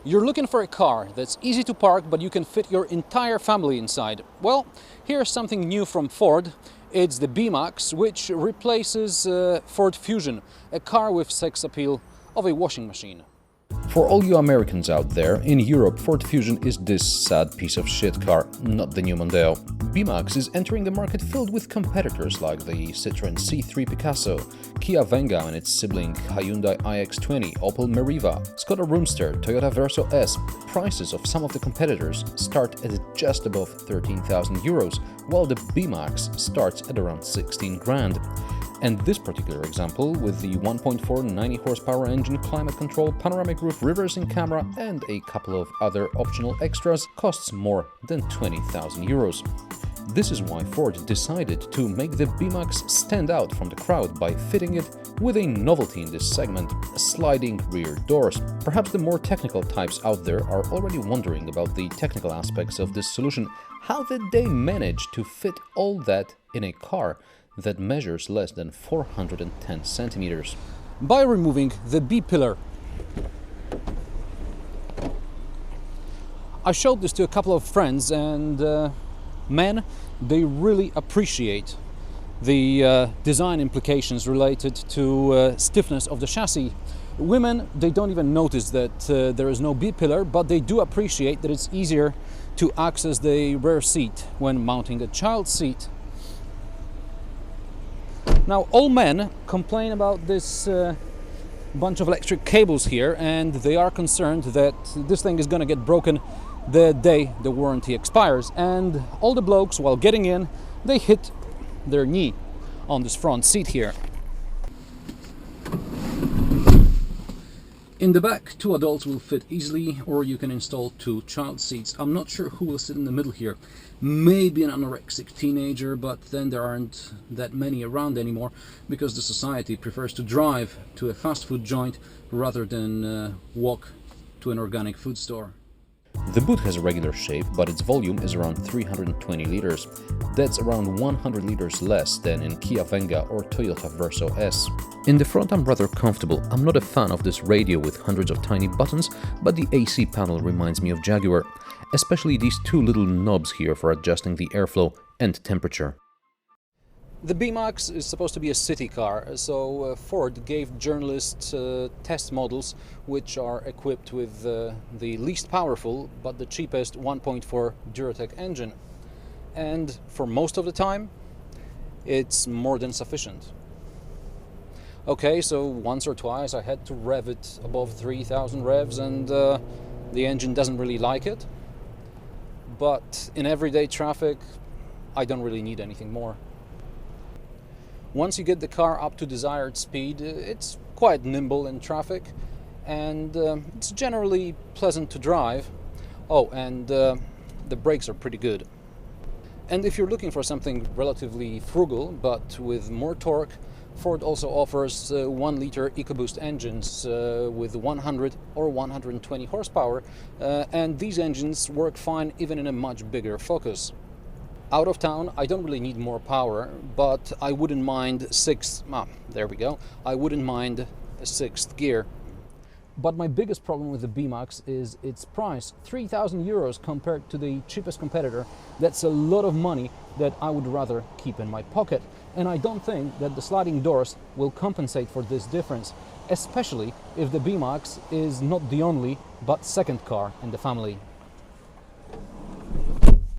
You're looking for a car that's easy to park, but you can fit your entire family inside. Well, here's something new from Ford. It's the B-Max, which replaces Ford Fusion, a car with sex appeal of a washing machine. For all you Americans out there, in Europe Ford Fusion is this sad piece of shit car, not the new Mondeo. B-Max is entering the market filled with competitors like the Citroen C3 Picasso, Kia Venga and its sibling Hyundai iX20, Opel Meriva, Skoda Roomster, Toyota Verso S. Prices of some of the competitors start at just above 13,000 euros, while the B-Max starts at around 16 grand. And this particular example, with the 1.4 90 horsepower engine, climate control, panoramic roof, reversing camera and a couple of other optional extras, costs more than 20,000 euros. This is why Ford decided to make the B-Max stand out from the crowd by fitting it with a novelty in this segment, sliding rear doors. Perhaps the more technical types out there are already wondering about the technical aspects of this solution. How did they manage to fit all that in a car that measures less than 410 centimeters? By removing the B-pillar. I showed this to a couple of friends and men, they really appreciate the design implications related to stiffness of the chassis. Women, they don't even notice that there is no B-pillar, but they do appreciate that it's easier to access the rear seat when mounting a child seat. Now, all men complain about this bunch of electric cables here, and they are concerned that this thing is going to get broken the day the warranty expires. And all the blokes, while getting in, they hit their knee on this front seat here. In the back, 2 adults will fit easily, or you can install 2 child seats. I'm not sure who will sit in the middle here. Maybe an anorexic teenager, but then there aren't that many around anymore because the society prefers to drive to a fast food joint rather than walk to an organic food store. The boot has a regular shape, but its volume is around 320 liters. That's around 100 liters less than in Kia Venga or Toyota Verso S. In the front I'm rather comfortable. I'm not a fan of this radio with hundreds of tiny buttons, but the AC panel reminds me of Jaguar, especially these 2 little knobs here for adjusting the airflow and temperature. The B-Max is supposed to be a city car, so Ford gave journalists test models which are equipped with the least powerful but the cheapest 1.4 Duratec engine. And for most of the time, it's more than sufficient. Okay, so once or twice I had to rev it above 3,000 revs and the engine doesn't really like it. But in everyday traffic, I don't really need anything more. Once you get the car up to desired speed, it's quite nimble in traffic and it's generally pleasant to drive. Oh, and the brakes are pretty good. And if you're looking for something relatively frugal but with more torque, Ford also offers 1-liter EcoBoost engines with 100 or 120 horsepower, and these engines work fine even in a much bigger Focus. Out of town, I don't really need more power, but I wouldn't mind I wouldn't mind a 6th gear. But my biggest problem with the B-Max is its price. 3,000 euros compared to the cheapest competitor. That's a lot of money that I would rather keep in my pocket. And I don't think that the sliding doors will compensate for this difference, especially if the B-Max is not the only but second car in the family.